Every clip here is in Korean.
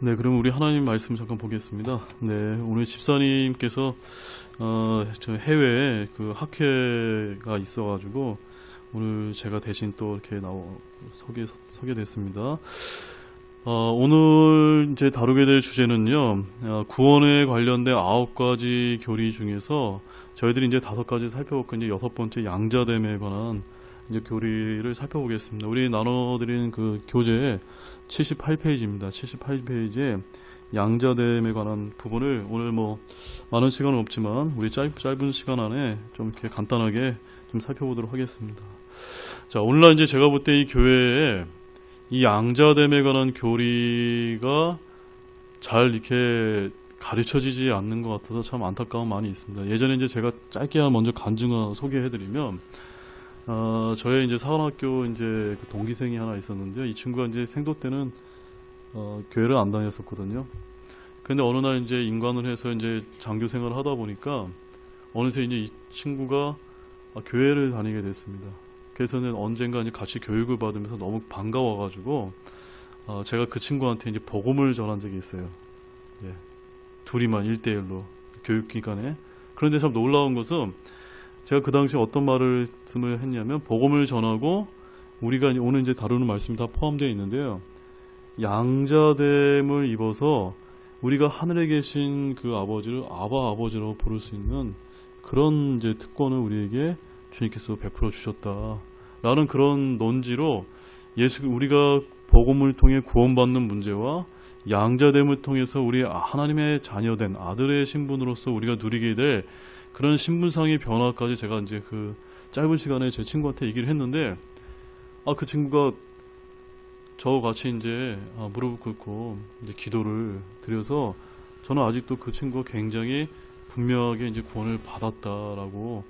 네, 그럼 우리 하나님 말씀 잠깐 보겠습니다. 네, 오늘 집사님께서 저 해외에 그 학회가 있어가지고 오늘 제가 대신 또 이렇게 서게 됐습니다. 오늘 이제 다루게 될 주제는요, 구원에 관련된 9가지 교리 중에서 저희들이 이제 5가지 살펴볼고 이제 6번째 양자됨에 관한 이제 교리를 살펴보겠습니다. 우리 나눠드린 그 교재 78페이지입니다. 78페이지에 양자됨에 관한 부분을 오늘 뭐 많은 시간은 없지만 우리 짧은 시간 안에 좀 이렇게 간단하게 좀 살펴보도록 하겠습니다. 자, 오늘날 이제 제가 볼 때 이 교회에 이 양자됨에 관한 교리가 잘 이렇게 가르쳐지지 않는 것 같아서 참 안타까운 많이 있습니다. 예전에 이제 제가 짧게 먼저 간증을 소개해드리면, 저의 이제 사관학교 이제 그 동기생이 하나 있었는데요. 이 친구가 이제 생도 때는 교회를 안 다녔었거든요. 근데 어느 날 이제 인관을 해서 이제 장교 생활을 하다 보니까 어느새 이제 이 친구가 교회를 다니게 됐습니다. 그래서는 언젠가 이제 같이 교육을 받으면서 너무 반가워가지고 제가 그 친구한테 이제 복음을 전한 적이 있어요. 예. 둘이만 1대1로 교육기간에. 그런데 참 놀라운 것은 제가 그 당시에 어떤 말씀을 했냐면, 복음을 전하고 우리가 오늘 이제 다루는 말씀이 다 포함되어 있는데요. 양자됨을 입어서 우리가 하늘에 계신 그 아버지를 아버지라고 부를 수 있는 그런 이제 특권을 우리에게 주님께서 베풀어 주셨다라는 그런 논지로 우리가 복음을 통해 구원받는 문제와 양자됨을 통해서 우리 하나님의 자녀된 아들의 신분으로서 우리가 누리게 될 그런 신분상의 변화까지 제가 이제 그 짧은 시간에 제 친구한테 얘기를 했는데, 그 친구가 저와 같이 이제 무릎을 꿇고 이제 기도를 드려서 저는 아직도 그 친구가 굉장히 분명하게 이제 구원을 받았다라고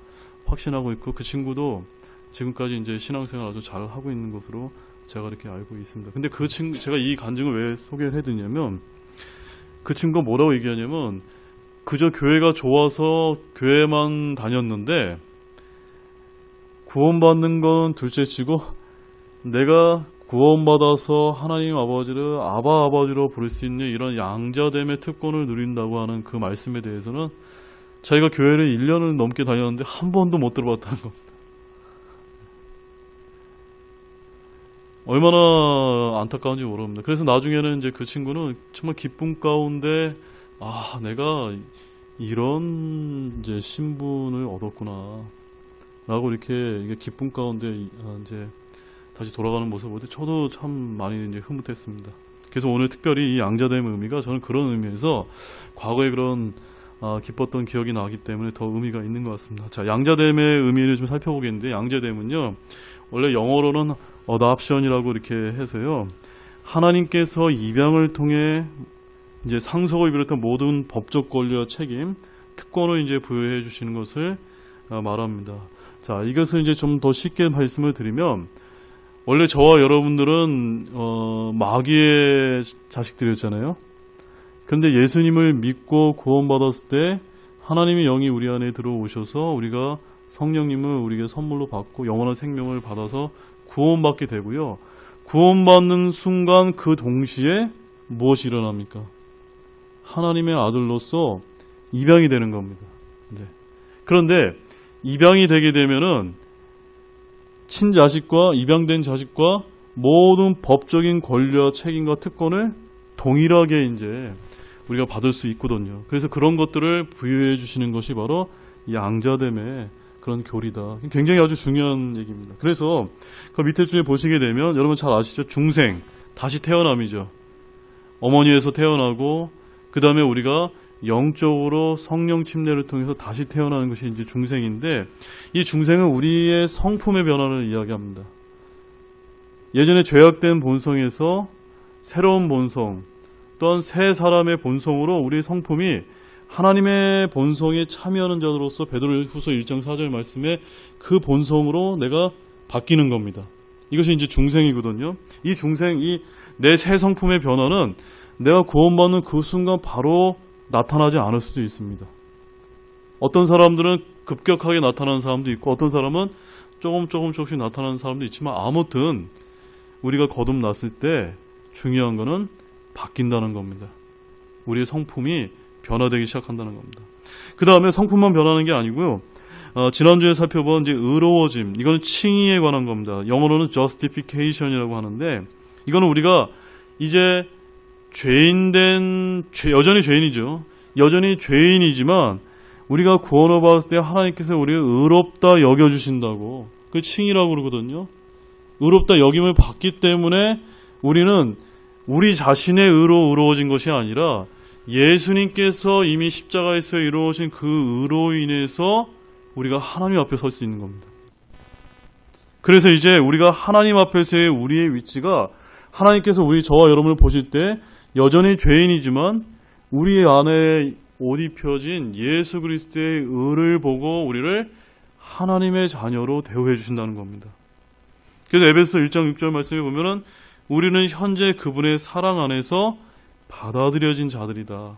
확신하고 있고, 그 친구도 지금까지 이제 신앙생활 아주 잘 하고 있는 것으로 제가 이렇게 알고 있습니다. 근데 그 친구, 제가 이 간증을 왜 소개를 해드리냐면, 그 친구가 뭐라고 얘기하냐면, 그저 교회가 좋아서 교회만 다녔는데 구원받는 건 둘째치고 내가 구원받아서 하나님 아버지를 아버지로 부를 수 있는 이런 양자됨의 특권을 누린다고 하는 그 말씀에 대해서는 자기가 교회를 1년을 넘게 다녔는데 한 번도 못 들어봤다는 겁니다. 얼마나 안타까운지 모릅니다. 그래서 나중에는 이제 그 친구는 정말 기쁨 가운데 내가 이런 이제 신분을 얻었구나 라고 이렇게 기쁨 가운데 이제 다시 돌아가는 모습을 볼 때 저도 참 많이 이제 흐뭇했습니다. 그래서 오늘 특별히 이 양자됨의 의미가 저는 그런 의미에서 과거에 그런 기뻤던 기억이 나기 때문에 더 의미가 있는 것 같습니다. 자, 양자됨의 의미를 좀 살펴보겠는데, 양자됨은요, 원래 영어로는 adoption이라고 이렇게 해서요, 하나님께서 입양을 통해 이제 상속을 비롯한 모든 법적 권리와 책임, 특권을 이제 부여해 주시는 것을 말합니다. 자, 이것을 이제 좀 더 쉽게 말씀을 드리면, 원래 저와 여러분들은 마귀의 자식들이었잖아요. 그런데 예수님을 믿고 구원받았을 때 하나님의 영이 우리 안에 들어오셔서 우리가 성령님을 우리에게 선물로 받고 영원한 생명을 받아서 구원받게 되고요. 구원받는 순간 그 동시에 무엇이 일어납니까? 하나님의 아들로서 입양이 되는 겁니다. 네. 그런데 입양이 되게 되면은 친자식과 입양된 자식과 모든 법적인 권리와 책임과 특권을 동일하게 이제 우리가 받을 수 있거든요. 그래서 그런 것들을 부여해 주시는 것이 바로 양자됨의 그런 교리다. 굉장히 아주 중요한 얘기입니다. 그래서 그 밑에 줄에 보시게 되면 여러분 잘 아시죠? 중생, 다시 태어남이죠. 어머니에서 태어나고 그 다음에 우리가 영적으로 성령 침례를 통해서 다시 태어나는 것이 이제 중생인데, 이 중생은 우리의 성품의 변화를 이야기합니다. 예전에 죄악된 본성에서 새로운 본성, 또한 새 사람의 본성으로 우리의 성품이 하나님의 본성에 참여하는 자로서 베드로후서 1장 4절 말씀에 그 본성으로 내가 바뀌는 겁니다. 이것이 이제 중생이거든요. 이 중생, 이 내 새 성품의 변화는 내가 구원받는 그 순간 바로 나타나지 않을 수도 있습니다. 어떤 사람들은 급격하게 나타나는 사람도 있고, 어떤 사람은 조금씩 나타나는 사람도 있지만, 아무튼 우리가 거듭났을 때 중요한 거는 바뀐다는 겁니다. 우리의 성품이 변화되기 시작한다는 겁니다. 그 다음에 성품만 변하는 게 아니고요. 지난주에 살펴본 이제 의로워짐, 이거는 칭의에 관한 겁니다. 영어로는 justification이라고 하는데, 이거는 우리가 이제 여전히 죄인이죠. 여전히 죄인이지만 우리가 구원을 받았을 때 하나님께서 우리를 의롭다 여겨주신다고, 그 칭의라고 그러거든요. 의롭다 여김을 받기 때문에 우리는 우리 자신의 의로 의로워진 것이 아니라 예수님께서 이미 십자가에서 이루어진 그 의로 인해서 우리가 하나님 앞에 설 수 있는 겁니다. 그래서 이제 우리가 하나님 앞에서의 우리의 위치가, 하나님께서 저와 여러분을 보실 때 여전히 죄인이지만 우리 안에 옷 입혀진 예수 그리스도의 의를 보고 우리를 하나님의 자녀로 대우해 주신다는 겁니다. 그래서 에베소 1장 6절 말씀에 보면은 우리는 현재 그분의 사랑 안에서 받아들여진 자들이다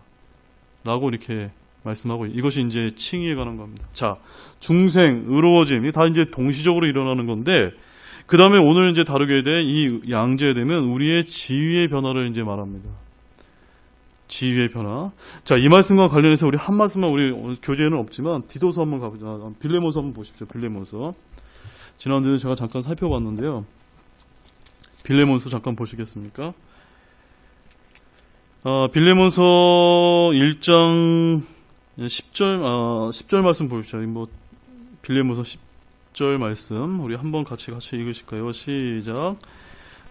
라고 이렇게 말씀하고, 이것이 이제 칭의에 관한 겁니다. 자, 중생, 의로워짐, 이 다 이제 동시적으로 일어나는 건데, 그 다음에 오늘 이제 다루게 될 이 양제에 되면 우리의 지위의 변화를 이제 말합니다. 지위의 변화. 자, 이 말씀과 관련해서 우리 한 말씀만, 우리 오늘 교재에는 없지만 디도서 한번 가보자. 빌레몬서 한번 보십시오. 빌레몬서. 지난주에 제가 잠깐 살펴봤는데요. 빌레몬서 잠깐 보시겠습니까? 빌레몬서 1장 10절 말씀 보십시오. 빌레몬서 10절 말씀 우리 한번 같이 읽으실까요? 시작.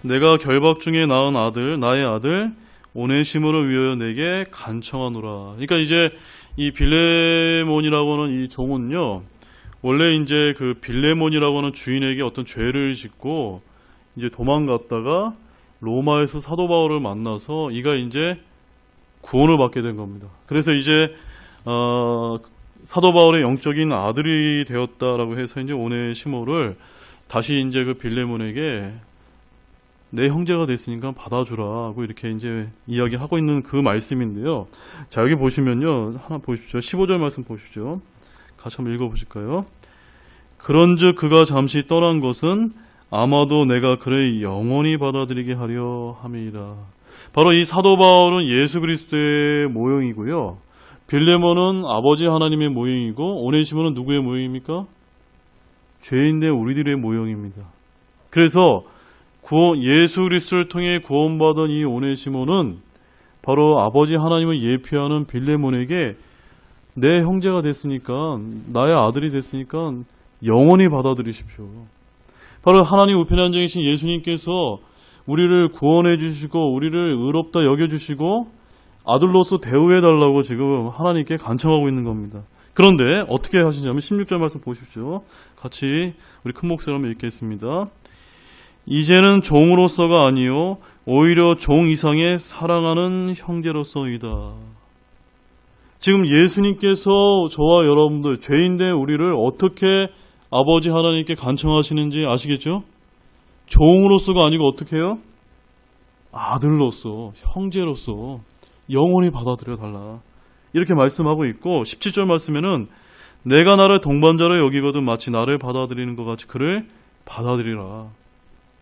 내가 결박 중에 낳은 아들, 나의 아들 오네시모를 위하여 내게 간청하노라. 그러니까 이제 이 빌레몬이라고 하는 이 종은요, 원래 이제 그 빌레몬이라고 하는 주인에게 어떤 죄를 짓고 이제 도망갔다가 로마에서 사도 바울을 만나서 이가 이제 구원을 받게 된 겁니다. 그래서 이제 사도 바울의 영적인 아들이 되었다라고 해서 이제 오네시모를 다시 이제 그 빌레몬에게 내 형제가 됐으니까 받아주라고 이렇게 이제 이야기하고 있는 그 말씀인데요. 자, 여기 보시면요, 하나 보십시오. 15절 말씀 보십시오. 같이 한번 읽어보실까요? 그런즉 그가 잠시 떠난 것은 아마도 내가 그를 영원히 받아들이게 하려 함이라. 바로 이 사도 바울은 예수 그리스도의 모형이고요. 빌레몬은 아버지 하나님의 모형이고, 오네시모는 누구의 모형입니까? 죄인된 우리들의 모형입니다. 그래서 예수 그리스도를 통해 구원받은 이 오네시모는 바로 아버지 하나님을 예표하는 빌레몬에게 내 형제가 됐으니까, 나의 아들이 됐으니까 영원히 받아들이십시오. 바로 하나님 우편의 한정이신 예수님께서 우리를 구원해 주시고 우리를 의롭다 여겨주시고 아들로서 대우해달라고 지금 하나님께 간청하고 있는 겁니다. 그런데 어떻게 하시냐면 16절 말씀 보십시오. 같이 우리 큰 목소리로 한번 읽겠습니다. 이제는 종으로서가 아니요 오히려 종 이상의 사랑하는 형제로서이다. 지금 예수님께서 저와 여러분들 죄인된 우리를 어떻게 아버지 하나님께 간청하시는지 아시겠죠? 종으로서가 아니고 어떻게 해요? 아들로서, 형제로서 영원히 받아들여 달라. 이렇게 말씀하고 있고 17절 말씀에는 내가 나를 동반자로 여기거든 마치 나를 받아들이는 것 같이 그를 받아들이라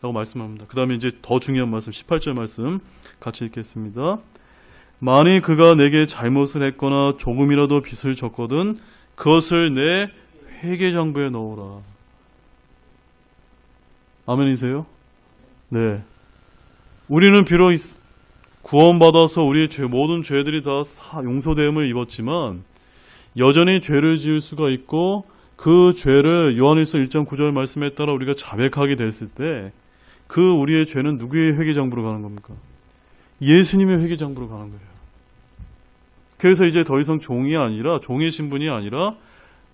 라고 말씀합니다. 그 다음에 이제 더 중요한 말씀 18절 말씀 같이 읽겠습니다. 만일 그가 내게 잘못을 했거나 조금이라도 빚을 졌거든 그것을 내 회개장부에 넣어라. 아멘이세요? 네. 우리는 비록 구원받아서 우리의 모든 죄들이 다 용서됨을 입었지만 여전히 죄를 지을 수가 있고 그 죄를 요한일서 1장 9절 말씀에 따라 우리가 자백하게 됐을 때 그 우리의 죄는 누구의 회개장부로 가는 겁니까? 예수님의 회개장부로 가는 거예요. 그래서 이제 더 이상 종의 신분이 아니라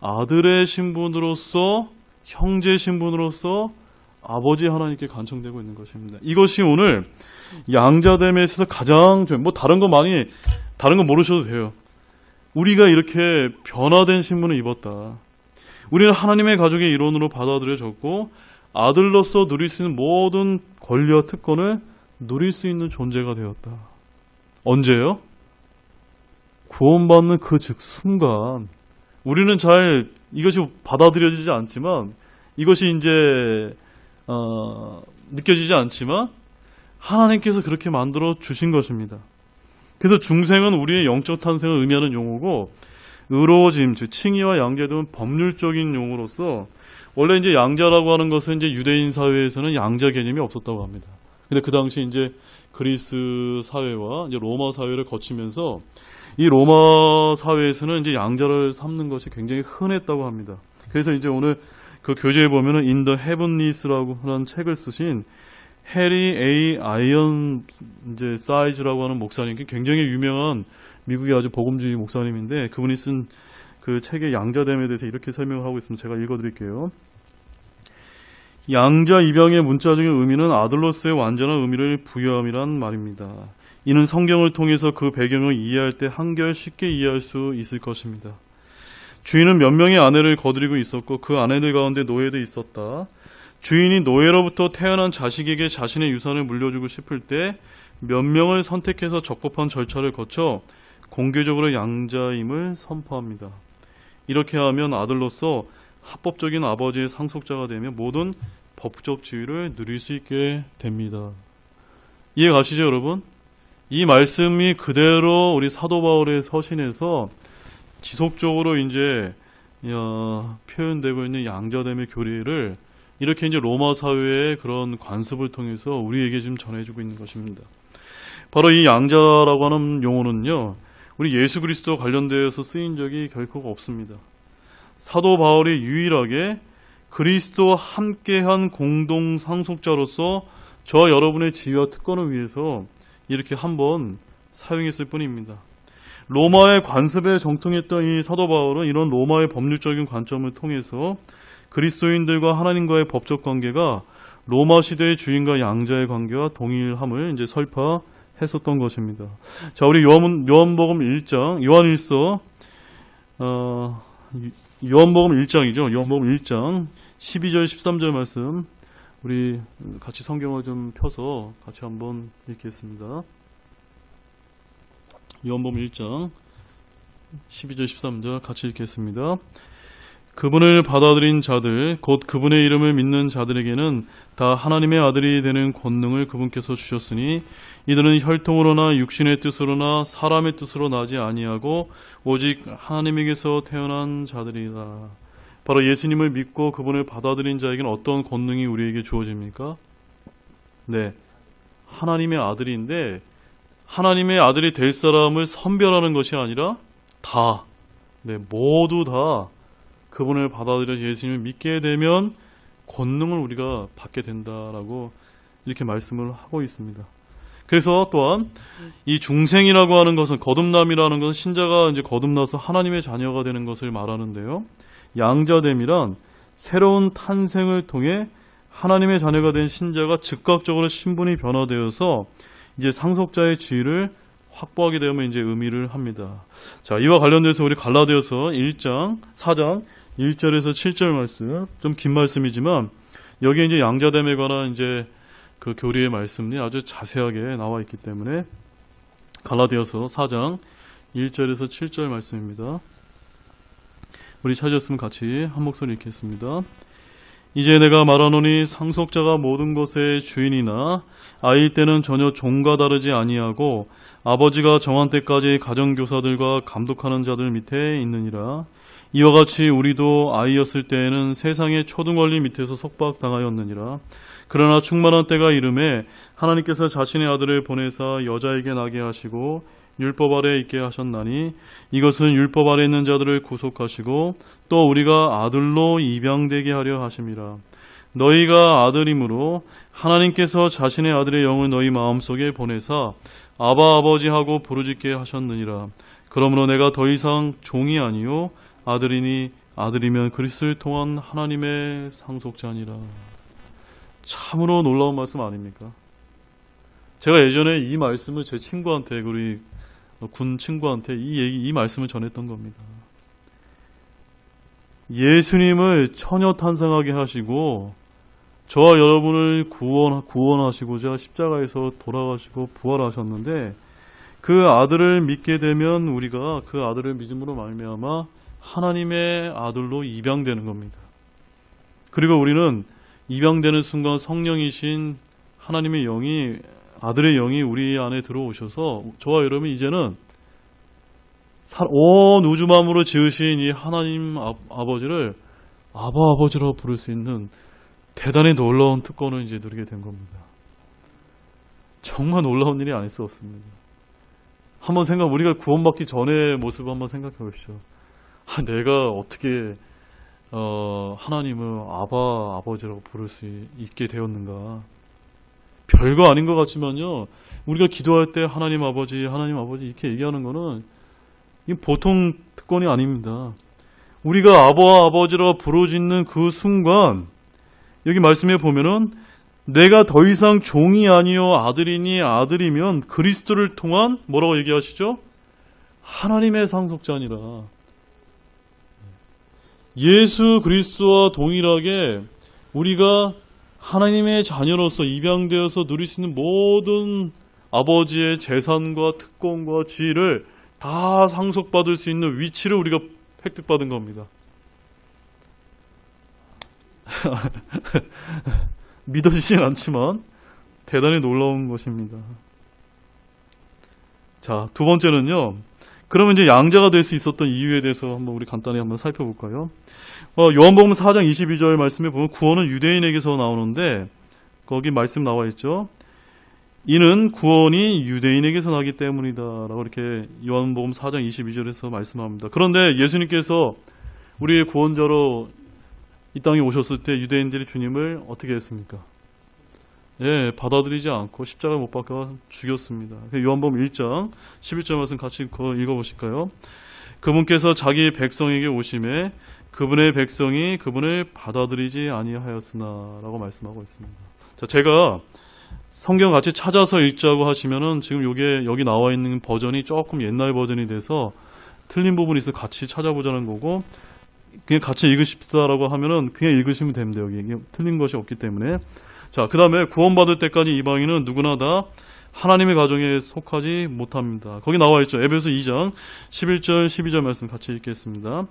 아들의 신분으로서, 형제 신분으로서 아버지 하나님께 간청되고 있는 것입니다. 이것이 오늘 양자됨에 있어서 가장 다른 거 모르셔도 돼요. 우리가 이렇게 변화된 신분을 입었다. 우리는 하나님의 가족의 일원으로 받아들여졌고 아들로서 누릴 수 있는 모든 권리와 특권을 누릴 수 있는 존재가 되었다. 언제요? 구원받는 그 순간. 우리는 잘 이것이 받아들여지지 않지만 이것이 이제 느껴지지 않지만 하나님께서 그렇게 만들어 주신 것입니다. 그래서 중생은 우리의 영적 탄생을 의미하는 용어고, 의로워짐, 즉 칭의와 양자 등은 법률적인 용어로서, 원래 이제 양자라고 하는 것은 이제 유대인 사회에서는 양자 개념이 없었다고 합니다. 근데 그 당시 이제 그리스 사회와 이제 로마 사회를 거치면서 이 로마 사회에서는 이제 양자를 삼는 것이 굉장히 흔했다고 합니다. 그래서 이제 오늘 그 교재에 보면은 In the Heavenlies라고 하는 책을 쓰신 해리 A. 아이언 이제 사이즈라고 하는 목사님, 굉장히 유명한 미국의 아주 복음주의 목사님인데, 그분이 쓴 그 책의 양자됨에 대해서 이렇게 설명을 하고 있습니다. 제가 읽어드릴게요. 양자 입양의 문자적인 의미는 아들로서의 완전한 의미를 부여함이란 말입니다. 이는 성경을 통해서 그 배경을 이해할 때 한결 쉽게 이해할 수 있을 것입니다. 주인은 몇 명의 아내를 거느리고 있었고 그 아내들 가운데 노예도 있었다. 주인이 노예로부터 태어난 자식에게 자신의 유산을 물려주고 싶을 때 몇 명을 선택해서 적법한 절차를 거쳐 공개적으로 양자임을 선포합니다. 이렇게 하면 아들로서 합법적인 아버지의 상속자가 되며 모든 법적 지위를 누릴 수 있게 됩니다. 이해 가시죠, 여러분? 이 말씀이 그대로 우리 사도 바울의 서신에서 지속적으로 이제 표현되고 있는 양자됨의 교리를 이렇게 이제 로마 사회의 그런 관습을 통해서 우리에게 지금 전해주고 있는 것입니다. 바로 이 양자라고 하는 용어는요, 우리 예수 그리스도 관련되어서 쓰인 적이 결코 없습니다. 사도 바울이 유일하게 그리스도와 함께한 공동 상속자로서 저와 여러분의 지위와 특권을 위해서 이렇게 한번 사용했을 뿐입니다. 로마의 관습에 정통했던 이 사도 바울은 이런 로마의 법률적인 관점을 통해서 그리스도인들과 하나님과의 법적 관계가 로마 시대의 주인과 양자의 관계와 동일함을 이제 설파했었던 것입니다. 자, 우리 요한복음 1장, 요한복음 1장이죠. 요한복음 1장 12절 13절 말씀, 우리 같이 성경을 좀 펴서 같이 한번 읽겠습니다. 요한복음 1장 12절 13절 같이 읽겠습니다. 그분을 받아들인 자들, 곧 그분의 이름을 믿는 자들에게는 다 하나님의 아들이 되는 권능을 그분께서 주셨으니 이들은 혈통으로나 육신의 뜻으로나 사람의 뜻으로 나지 아니하고 오직 하나님에게서 태어난 자들이다. 바로 예수님을 믿고 그분을 받아들인 자에게는 어떤 권능이 우리에게 주어집니까? 네, 하나님의 아들인데, 하나님의 아들이 될 사람을 선별하는 것이 아니라 다, 모두 다 그분을 받아들여서 예수님을 믿게 되면 권능을 우리가 받게 된다라고 이렇게 말씀을 하고 있습니다. 그래서 또한 이 중생이라고 하는 것은, 거듭남이라는 것은 신자가 이제 거듭나서 하나님의 자녀가 되는 것을 말하는데요. 양자됨이란 새로운 탄생을 통해 하나님의 자녀가 된 신자가 즉각적으로 신분이 변화되어서 이제 상속자의 지위를 확보하게 되면 이제 의미를 합니다. 자, 이와 관련돼서 우리 갈라디아서 4장 1절에서 7절 말씀, 좀 긴 말씀이지만 여기에 이제 양자됨에 관한 이제 그 교리의 말씀이 아주 자세하게 나와 있기 때문에 갈라디아서 4장 1절에서 7절 말씀입니다. 우리 찾았으면 같이 한 목소리 읽겠습니다. 이제 내가 말하노니 상속자가 모든 것의 주인이나 아이일 때는 전혀 종과 다르지 아니하고 아버지가 정한 때까지 가정교사들과 감독하는 자들 밑에 있느니라. 이와 같이 우리도 아이였을 때에는 세상의 초등원리 밑에서 속박당하였느니라. 그러나 충만한 때가 이름에 하나님께서 자신의 아들을 보내사 여자에게 나게 하시고 율법 아래에 있게 하셨나니 이것은 율법 아래에 있는 자들을 구속하시고 또 우리가 아들로 입양되게 하려 하심이라. 너희가 아들이므로 하나님께서 자신의 아들의 영을 너희 마음속에 보내사 아바 아버지 하고 부르짖게 하셨느니라. 그러므로 내가 더 이상 종이 아니요 아들이니 아들이면 그리스도를 통한 하나님의 상속자니라. 참으로 놀라운 말씀 아닙니까? 제가 예전에 이 말씀을 제 친구한테, 우리 군 친구한테 이 말씀을 전했던 겁니다. 예수님을 처녀 탄생하게 하시고 저와 여러분을 구원하시고자 십자가에서 돌아가시고 부활하셨는데, 그 아들을 믿게 되면 우리가 그 아들을 믿음으로 말미암아 하나님의 아들로 입양되는 겁니다. 그리고 우리는 입양되는 순간 성령이신 하나님의 영이 아들의 영이 우리 안에 들어오셔서 저와 여러분이 이제는 온 우주 만물을 지으신 이 하나님 아버지를 아바 아버지라고 부를 수 있는 대단히 놀라운 특권을 이제 누리게 된 겁니다. 정말 놀라운 일이 아닐 수 없습니다. 한번 우리가 구원받기 전의 모습을 한번 생각해 보십시오. 내가 어떻게 하나님을 아버지라고 부를 수 있게 되었는가. 별거 아닌 것 같지만요, 우리가 기도할 때 하나님 아버지 이렇게 얘기하는 거는 이 보통 특권이 아닙니다. 우리가 아버지라고 부르짖는 그 순간, 여기 말씀해 보면은 내가 더 이상 종이 아니요 아들이니 아들이면 그리스도를 통한 뭐라고 얘기하시죠? 하나님의 상속자니라. 예수 그리스도와 동일하게 우리가 하나님의 자녀로서 입양되어서 누릴 수 있는 모든 아버지의 재산과 특권과 지위를 다 상속받을 수 있는 위치를 우리가 획득받은 겁니다. 믿어지진 않지만 대단히 놀라운 것입니다. 자, 두 번째는요. 그러면 이제 양자가 될 수 있었던 이유에 대해서 우리 간단히 한번 살펴볼까요? 요한복음 4장 22절 말씀에 보면 구원은 유대인에게서 나오는데 거기 말씀 나와 있죠. 이는 구원이 유대인에게서 나기 때문이다 라고 이렇게 요한복음 4장 22절에서 말씀합니다. 그런데 예수님께서 우리의 구원자로 이 땅에 오셨을 때 유대인들이 주님을 어떻게 했습니까? 예, 받아들이지 않고 십자가에 못 박아 죽였습니다. 요한복음 1장 11절 말씀 같이 읽어보실까요? 그분께서 자기 백성에게 오심에 그분의 백성이 그분을 받아들이지 아니하였으나 라고 말씀하고 있습니다. 자, 제가 성경 같이 찾아서 읽자고 하시면은 지금 여기 나와 있는 버전이 조금 옛날 버전이 돼서 틀린 부분이 있어서 같이 찾아보자는 거고, 그냥 같이 읽으십시다라고 하면은 그냥 읽으시면 됩니다. 여기 틀린 것이 없기 때문에. 자, 그 다음에 구원받을 때까지 이방인은 누구나 다 하나님의 가정에 속하지 못합니다. 거기 나와 있죠. 에베소 2장 11절 12절 말씀 같이 읽겠습니다.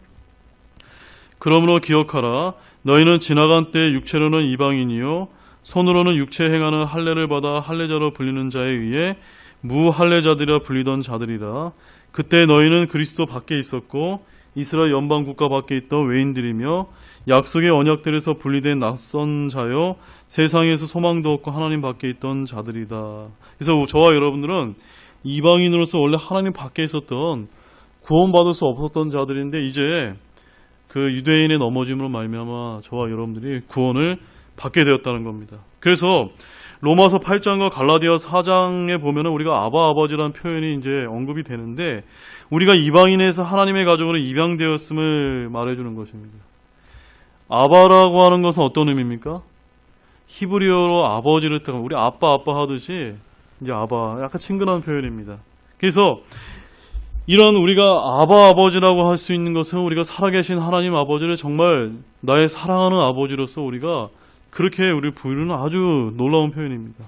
그러므로 기억하라. 너희는 지나간 때 육체로는 이방인이요 손으로는 육체 행하는 할례를 받아 할례자로 불리는 자에 의해 무할례자들이라 불리던 자들이라. 그때 너희는 그리스도 밖에 있었고 이스라엘 연방 국가 밖에 있던 외인들이며 약속의 언약들에서 분리된 낯선 자요 세상에서 소망도 없고 하나님 밖에 있던 자들이다. 그래서 저와 여러분들은 이방인으로서 원래 하나님 밖에 있었던 구원받을 수 없었던 자들인데 이제 그 유대인의 넘어짐으로 말미암아 저와 여러분들이 구원을 받게 되었다는 겁니다. 그래서 로마서 8장과 갈라디아 4장에 보면은 우리가 아버지라는 표현이 이제 언급이 되는데 우리가 이방인에서 하나님의 가족으로 입양되었음을 말해주는 것입니다. 아바라고 하는 것은 어떤 의미입니까? 히브리어로 아버지를 뜻하고 우리 아빠 하듯이 이제 아바, 약간 친근한 표현입니다. 그래서 이런 우리가 아버지라고 할 수 있는 것은 우리가 살아계신 하나님 아버지를 정말 나의 사랑하는 아버지로서 우리가 그렇게 우리 부르는 아주 놀라운 표현입니다.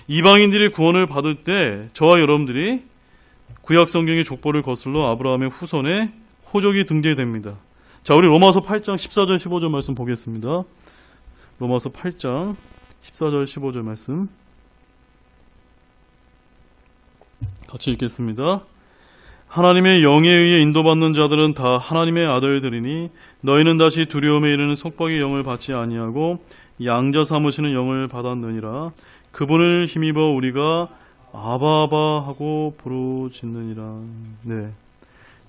이방인들이 구원을 받을 때 저와 여러분들이 구약 성경의 족보를 거슬러 아브라함의 후손에 호족이 등재됩니다. 자, 우리 로마서 8장 14절 15절 말씀 보겠습니다. 로마서 8장 14절 15절 말씀 같이 읽겠습니다. 하나님의 영에 의해 인도받는 자들은 다 하나님의 아들들이니 너희는 다시 두려움에 이르는 속박의 영을 받지 아니하고 양자 삼으시는 영을 받았느니라. 그분을 힘입어 우리가 아바 하고 부르짖느니라. 네,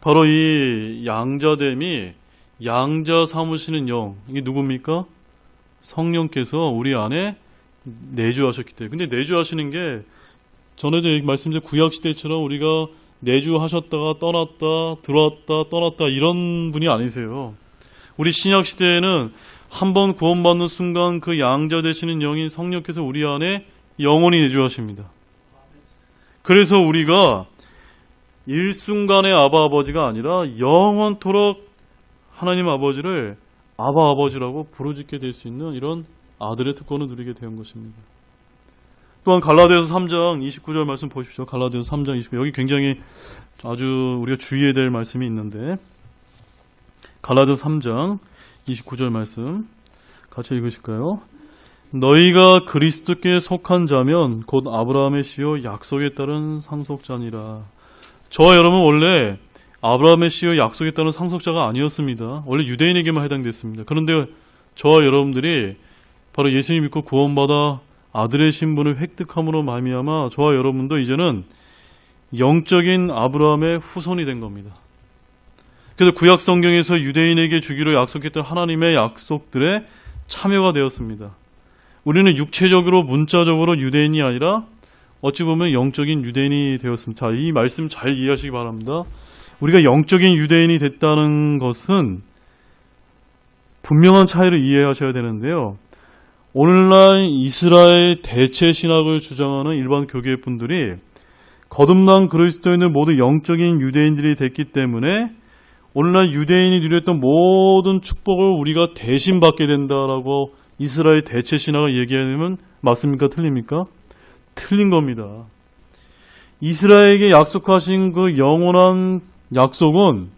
바로 이 양자됨이 양자 삼으시는 영, 이게 누굽니까? 성령께서 우리 안에 내주하셨기 때문에. 근데 내주하시는 게 전에도 말씀드린 구약시대처럼 우리가 내주하셨다가 떠났다 들어왔다 떠났다 이런 분이 아니세요. 우리 신약시대에는 한번 구원받는 순간 그 양자 되시는 영인 성령께서 우리 안에 영원히 내주하십니다. 그래서 우리가 일순간의 아버지가 아니라 영원토록 하나님 아버지를 아버지라고 부르짖게 될 수 있는 이런 아들의 특권을 누리게 된 것입니다. 또한 갈라디아서 3장 29절 말씀 보십시오. 갈라디아서 3장 29절. 여기 굉장히 아주 우리가 주의해야 될 말씀이 있는데 갈라디아서 3장 29절 말씀 같이 읽으실까요? 너희가 그리스도께 속한 자면 곧 아브라함의 씨요 약속에 따른 상속자니라. 저와 여러분 원래 아브라함의 씨요 약속에 따른 상속자가 아니었습니다. 원래 유대인에게만 해당됐습니다. 그런데 저와 여러분들이 바로 예수님 믿고 구원받아 아들의 신분을 획득함으로 말미암아 저와 여러분도 이제는 영적인 아브라함의 후손이 된 겁니다. 그래서 구약 성경에서 유대인에게 주기로 약속했던 하나님의 약속들에 참여가 되었습니다. 우리는 육체적으로 문자적으로 유대인이 아니라 어찌 보면 영적인 유대인이 되었습니다. 자, 이 말씀 잘 이해하시기 바랍니다. 우리가 영적인 유대인이 됐다는 것은 분명한 차이를 이해하셔야 되는데요. 오늘날 이스라엘 대체 신학을 주장하는 일반 교계 분들이 거듭난 그리스도인들 모두 영적인 유대인들이 됐기 때문에 오늘날 유대인이 누렸던 모든 축복을 우리가 대신 받게 된다라고 이스라엘 대체 신학을 얘기하면 맞습니까? 틀립니까? 틀린 겁니다. 이스라엘에게 약속하신 그 영원한 약속은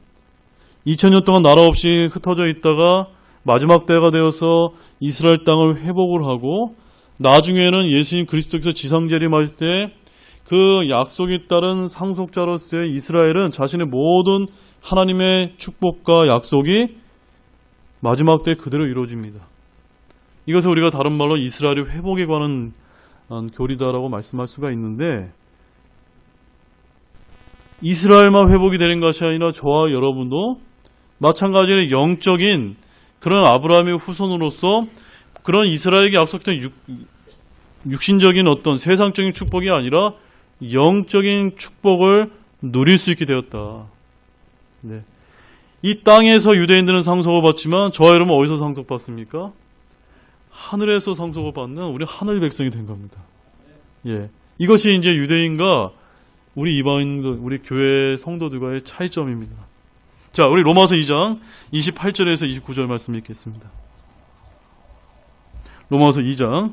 2000년 동안 나라 없이 흩어져 있다가 마지막 때가 되어서 이스라엘 땅을 회복을 하고 나중에는 예수님 그리스도께서 지상재림하실 때 그 약속에 따른 상속자로서의 이스라엘은 자신의 모든 하나님의 축복과 약속이 마지막 때 그대로 이루어집니다. 이것을 우리가 다른 말로 이스라엘의 회복에 관한 교리다라고 말씀할 수가 있는데 이스라엘만 회복이 되는 것이 아니라 저와 여러분도 마찬가지로 영적인 그런 아브라함의 후손으로서 그런 이스라엘에게 약속된 육신적인 어떤 세상적인 축복이 아니라 영적인 축복을 누릴 수 있게 되었다. 네. 이 땅에서 유대인들은 상속을 받지만 저와 여러분 어디서 상속받습니까? 하늘에서 상속을 받는 우리 하늘 백성이 된 겁니다. 예. 이것이 이제 유대인과 우리 이방인들, 우리 교회 성도들과의 차이점입니다. 자, 우리 로마서 2장 28절에서 29절 말씀 읽겠습니다. 로마서 2장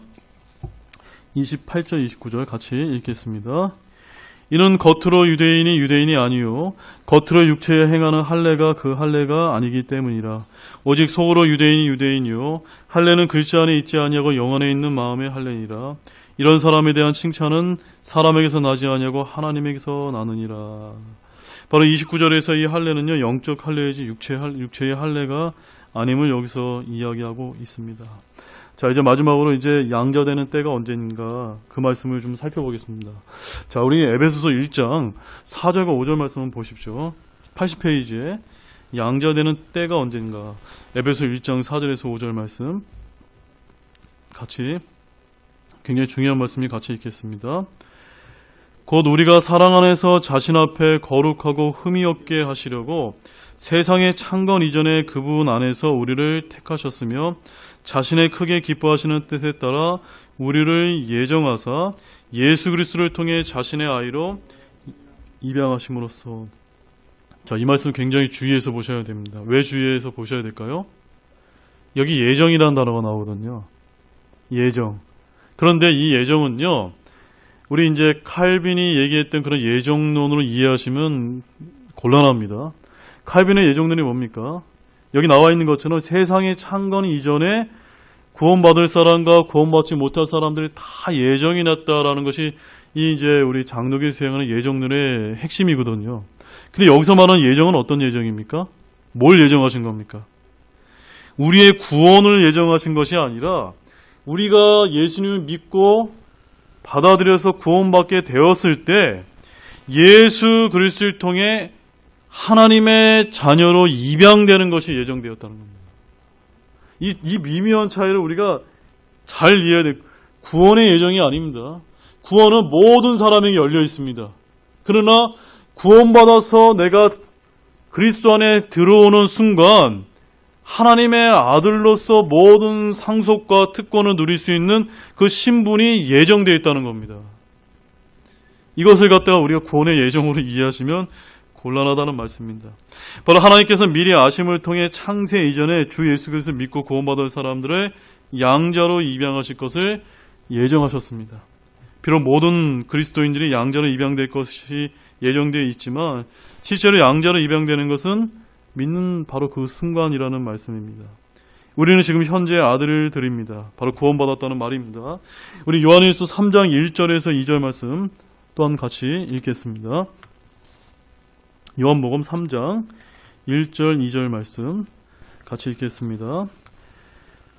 28절 29절 같이 읽겠습니다. 이는 겉으로 유대인이 아니요 겉으로 육체에 행하는 할례가 그 할례가 아니기 때문이라. 오직 속으로 유대인이요 할례는 글자 안에 있지 아니하고 영 안에 있는 마음의 할례니라. 이런 사람에 대한 칭찬은 사람에게서 나지 아니하고 하나님에게서 나느니라. 바로 29절에서 이 할례는요 영적 할례이지 육체의 할례가 아님을 여기서 이야기하고 있습니다. 자, 이제 마지막으로 이제 양자되는 때가 언제인가 그 말씀을 좀 살펴보겠습니다. 자, 우리 에베소서 1장 4절과 5절 말씀을 보십시오. 80페이지에 양자되는 때가 언제인가. 에베소 1장 4절에서 5절 말씀 같이 굉장히 중요한 말씀이 같이 읽겠습니다. 곧 우리가 사랑 안에서 자신 앞에 거룩하고 흠이 없게 하시려고 세상의 창건 이전에 그분 안에서 우리를 택하셨으며 자신의 크게 기뻐하시는 뜻에 따라 우리를 예정하사 예수 그리스도를 통해 자신의 아이로 입양하심으로써. 자, 이 말씀 굉장히 주의해서 보셔야 됩니다. 왜 주의해서 보셔야 될까요? 여기 예정이라는 단어가 나오거든요. 예정. 그런데 이 예정은요, 우리 이제 칼빈이 얘기했던 그런 예정론으로 이해하시면 곤란합니다. 칼빈의 예정론이 뭡니까? 여기 나와 있는 것처럼 세상의 창건 이전에 구원받을 사람과 구원받지 못할 사람들이 다 예정이 났다라는 것이 이 이제 우리 장로교 수행하는 예정론의 핵심이거든요. 근데 여기서 말하는 예정은 어떤 예정입니까? 뭘 예정하신 겁니까? 우리의 구원을 예정하신 것이 아니라 우리가 예수님을 믿고 받아들여서 구원받게 되었을 때 예수 그리스도를 통해 하나님의 자녀로 입양되는 것이 예정되었다는 겁니다. 이 미묘한 차이를 우리가 잘 이해해야 돼요. 구원의 예정이 아닙니다. 구원은 모든 사람에게 열려 있습니다. 그러나 구원받아서 내가 그리스도 안에 들어오는 순간 하나님의 아들로서 모든 상속과 특권을 누릴 수 있는 그 신분이 예정되어 있다는 겁니다. 이것을 갖다가 우리가 구원의 예정으로 이해하시면 곤란하다는 말씀입니다. 바로 하나님께서 미리 아심을 통해 창세 이전에 주 예수 그리스도를 믿고 구원받을 사람들을 양자로 입양하실 것을 예정하셨습니다. 비록 모든 그리스도인들이 양자로 입양될 것이 예정되어 있지만 실제로 양자로 입양되는 것은 믿는 바로 그 순간이라는 말씀입니다. 우리는 지금 현재 아들을 드립니다. 바로 구원받았다는 말입니다. 우리 요한일서 3장 1절에서 2절 말씀 또한 같이 읽겠습니다. 요한복음 3장 1절 2절 말씀 같이 읽겠습니다.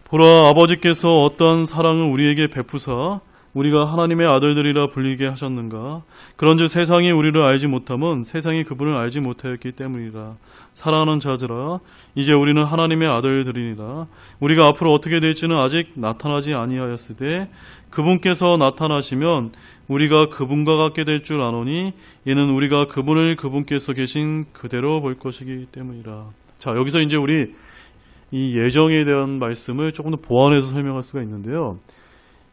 보라, 아버지께서 어떠한 사랑을 우리에게 베푸사 우리가 하나님의 아들들이라 불리게 하셨는가. 그런즉 세상이 우리를 알지 못함은 세상이 그분을 알지 못하였기 때문이라. 사랑하는 자들아, 이제 우리는 하나님의 아들들이니라. 우리가 앞으로 어떻게 될지는 아직 나타나지 아니하였으되 그분께서 나타나시면 우리가 그분과 같게 될 줄 아노니 이는 우리가 그분을 그분께서 계신 그대로 볼 것이기 때문이라. 자, 여기서 이제 우리 이 예정에 대한 말씀을 조금 더 보완해서 설명할 수가 있는데요.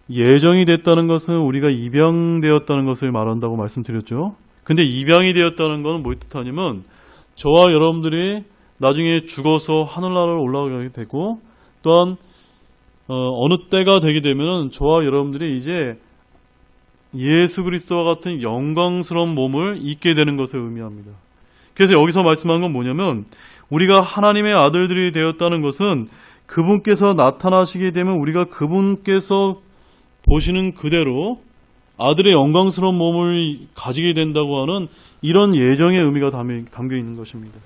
예정이 됐다는 것은 우리가 입양되었다는 것을 말한다고 말씀드렸죠. 근데 입양이 되었다는 것은 뭘 뜻하냐면 저와 여러분들이 나중에 죽어서 하늘나라로 올라가게 되고 또한 어느 때가 되게 되면 저와 여러분들이 이제 예수 그리스도와 같은 영광스러운 몸을 입게 되는 것을 의미합니다. 그래서 여기서 말씀한 건 뭐냐면 우리가 하나님의 아들들이 되었다는 것은 그분께서 나타나시게 되면 우리가 그분께서 보시는 그대로 아들의 영광스러운 몸을 가지게 된다고 하는 이런 예정의 의미가 담겨 있는 것입니다.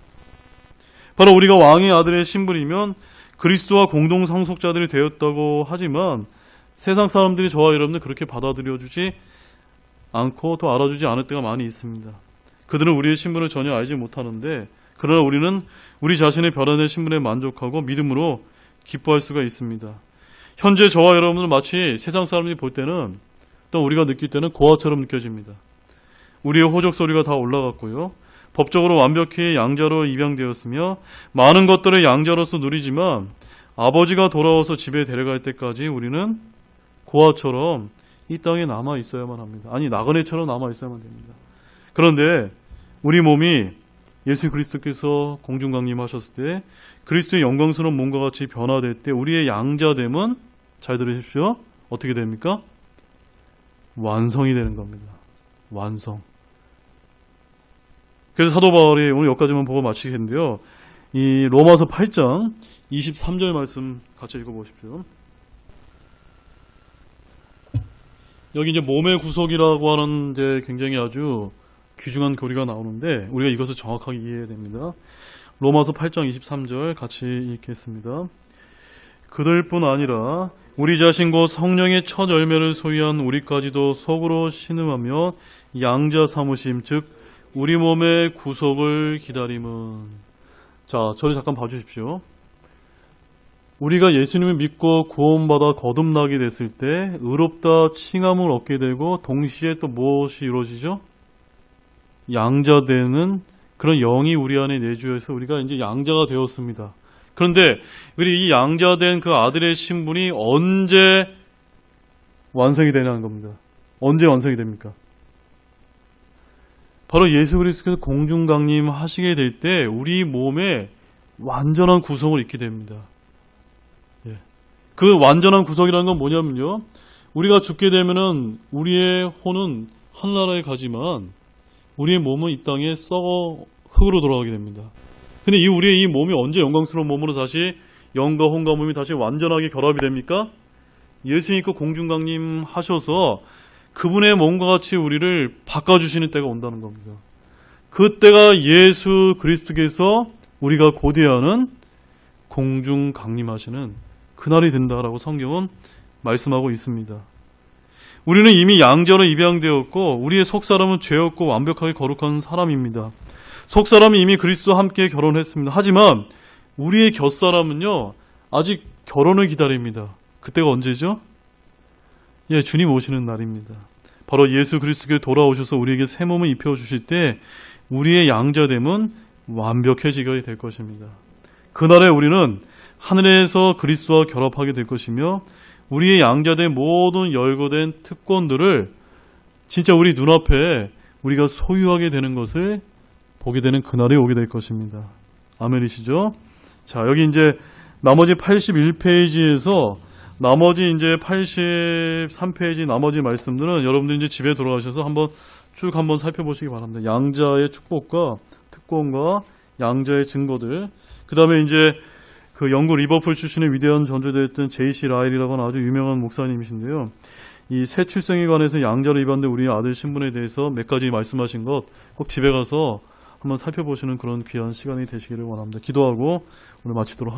바로 우리가 왕의 아들의 신분이면 그리스도와 공동 상속자들이 되었다고 하지만 세상 사람들이 저와 여러분들 그렇게 받아들여주지 않고 또 알아주지 않을 때가 많이 있습니다. 그들은 우리의 신분을 전혀 알지 못하는데 그러나 우리는 우리 자신의 변화된 신분에 만족하고 믿음으로 기뻐할 수가 있습니다. 현재 저와 여러분들은 마치 세상 사람들이 볼 때는 또 우리가 느낄 때는 고아처럼 느껴집니다. 우리의 호적 소리가 다 올라갔고요. 법적으로 완벽히 양자로 입양되었으며 많은 것들을 양자로서 누리지만 아버지가 돌아와서 집에 데려갈 때까지 우리는 고아처럼 이 땅에 남아 있어야만 합니다. 아니 나그네처럼 남아 있어야만 됩니다. 그런데 우리 몸이 예수 그리스도께서 공중 강림하셨을 때 그리스도의 영광스러운 몸과 같이 변화될 때 우리의 양자됨은 잘 들으십시오. 어떻게 됩니까? 완성이 되는 겁니다. 완성. 그래서 사도 바울이 오늘 여기까지만 보고 마치겠는데요. 이 로마서 8장 23절 말씀 같이 읽어보십시오. 여기 이제 몸의 구속이라고 하는 이제 굉장히 아주 귀중한 교리가 나오는데 우리가 이것을 정확하게 이해해야 됩니다. 로마서 8장 23절 같이 읽겠습니다. 그들뿐 아니라 우리 자신 곧 성령의 첫 열매를 소유한 우리까지도 속으로 신음하며 양자 삼으심 즉 우리 몸의 구속을 기다림은. 자, 저를 잠깐 봐주십시오. 우리가 예수님을 믿고 구원받아 거듭나게 됐을 때 의롭다 칭함을 얻게 되고 동시에 또 무엇이 이루어지죠? 양자되는 그런 영이 우리 안에 내주해서 우리가 이제 양자가 되었습니다. 그런데 우리 이 양자된 그 아들의 신분이 언제 완성이 되냐는 겁니다. 언제 완성이 됩니까? 바로 예수 그리스도께서 공중 강림하시게 될 때 우리 몸에 완전한 구성을 입게 됩니다. 그 완전한 구성이라는 건 뭐냐면요. 우리가 죽게 되면은 우리의 혼은 하늘나라에 가지만 우리의 몸은 이 땅에 썩어 흙으로 돌아가게 됩니다. 근데 우리의 이 몸이 언제 영광스러운 몸으로 다시 영과 혼과 몸이 다시 완전하게 결합이 됩니까? 예수님께서 공중 강림하셔서 그분의 몸과 같이 우리를 바꿔주시는 때가 온다는 겁니다. 그때가 예수 그리스도께서 우리가 고대하는 공중 강림하시는 그날이 된다라고 성경은 말씀하고 있습니다. 우리는 이미 양자로 입양되었고 우리의 속사람은 죄 없고 완벽하게 거룩한 사람입니다. 속사람이 이미 그리스도와 함께 결혼했습니다. 하지만 우리의 곁사람은요 아직 결혼을 기다립니다. 그때가 언제죠? 주님 오시는 날입니다. 바로 예수 그리스도께 돌아오셔서 우리에게 새 몸을 입혀주실 때 우리의 양자됨은 완벽해지게 될 것입니다. 그날에 우리는 하늘에서 그리스도와 결합하게 될 것이며 우리의 양자된 모든 열거된 특권들을 진짜 우리 눈앞에 우리가 소유하게 되는 것을 보게 되는 그날이 오게 될 것입니다. 아멘이시죠? 자, 여기 이제 나머지 81페이지에서 나머지 이제 83페이지 나머지 말씀들은 여러분들 이제 집에 돌아가셔서 쭉 한번 살펴보시기 바랍니다. 양자의 축복과 특권과 양자의 증거들. 그 다음에 이제 그 영국 리버풀 출신의 위대한 전도자였던 J.C. 라일이라고 하는 아주 유명한 목사님이신데요. 이 새 출생에 관해서 양자로 입안된 우리 아들 신분에 대해서 몇 가지 말씀하신 것 꼭 집에 가서 한번 살펴보시는 그런 귀한 시간이 되시기를 원합니다. 기도하고 오늘 마치도록 하겠습니다.